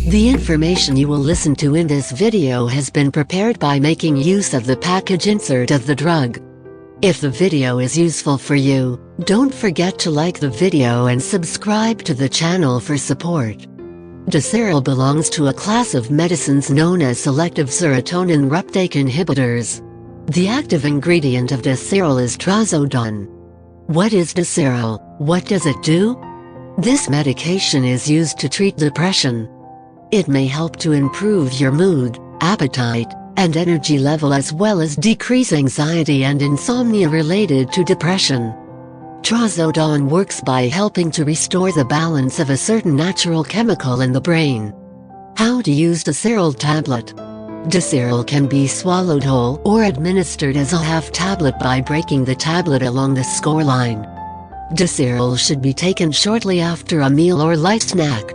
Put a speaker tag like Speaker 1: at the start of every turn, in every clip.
Speaker 1: The information you will listen to in this video has been prepared by making use of the package insert of the drug. If the video is useful for you, don't forget to like the video and subscribe to the channel for support. Desyrel belongs to a class of medicines known as selective serotonin reuptake inhibitors. The active ingredient of Desyrel is Trazodone. What is Desyrel? What does it do? This medication is used to treat depression. It may help to improve your mood, appetite, and energy level, as well as decrease anxiety and insomnia related to depression. Trazodone works by helping to restore the balance of a certain natural chemical in the brain. How to use Desyrel tablet. Desyrel can be swallowed whole or administered as a half tablet by breaking the tablet along the score line. Desyrel should be taken shortly after a meal or light snack.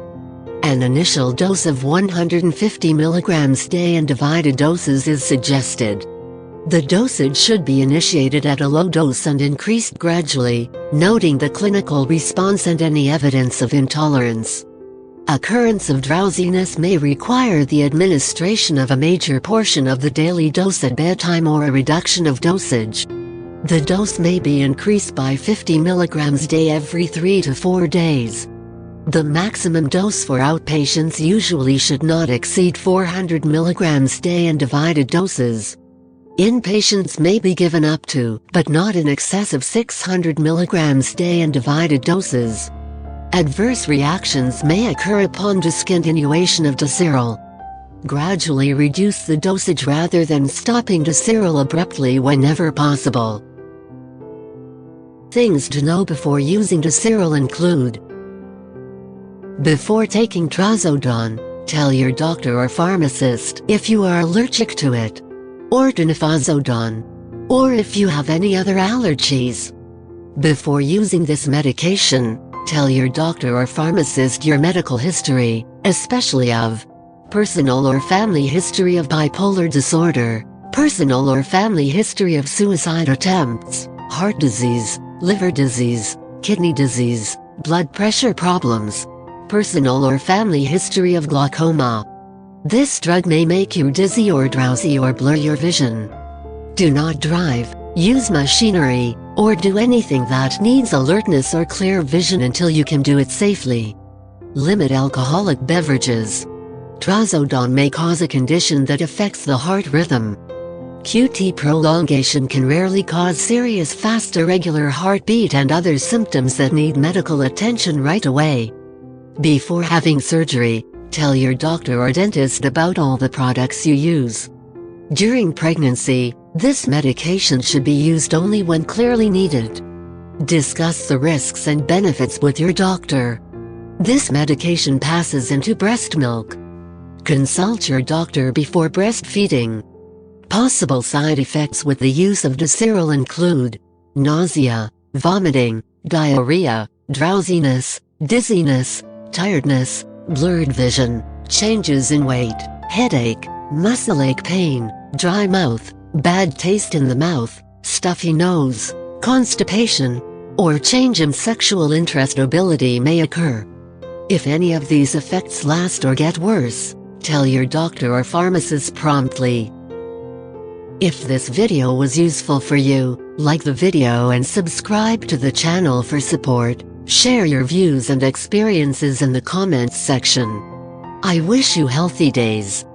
Speaker 1: An initial dose of 150 mg day and divided doses is suggested. The dosage should be initiated at a low dose and increased gradually, noting the clinical response and any evidence of intolerance. Occurrence of drowsiness may require the administration of a major portion of the daily dose at bedtime or a reduction of dosage. The dose may be increased by 50 mg day every 3 to 4 days. The maximum dose for outpatients usually should not exceed 400 mg day and divided doses. Inpatients may be given up to, but not in excess of 600 mg day and divided doses. Adverse reactions may occur upon discontinuation of Desyrel. Gradually reduce the dosage rather than stopping Desyrel abruptly whenever possible. Things to know before using Desyrel include: before taking Trazodone, tell your doctor or pharmacist if you are allergic to it, or to Trazodone, or if you have any other allergies. Before using this medication, tell your doctor or pharmacist your medical history, especially of personal or family history of bipolar disorder, personal or family history of suicide attempts, heart disease, liver disease, kidney disease, blood pressure problems, personal or family history of glaucoma. This drug may make you dizzy or drowsy or blur your vision. Do not drive, use machinery, or do anything that needs alertness or clear vision until you can do it safely. Limit alcoholic beverages. Trazodone may cause a condition that affects the heart rhythm. QT prolongation can rarely cause serious fast irregular heartbeat and other symptoms that need medical attention right away. Before having surgery, tell your doctor or dentist about all the products you use. During pregnancy, this medication should be used only when clearly needed. Discuss the risks and benefits with your doctor. This medication passes into breast milk. Consult your doctor before breastfeeding. Possible side effects with the use of Desyrel include nausea, vomiting, diarrhea, drowsiness, dizziness, tiredness, blurred vision, changes in weight, headache, muscle ache pain, dry mouth, bad taste in the mouth, stuffy nose, constipation, or change in sexual interest ability may occur. If any of these effects last or get worse, tell your doctor or pharmacist promptly. If this video was useful for you, like the video and subscribe to the channel for support. Share your views and experiences in the comments section. I wish you healthy days.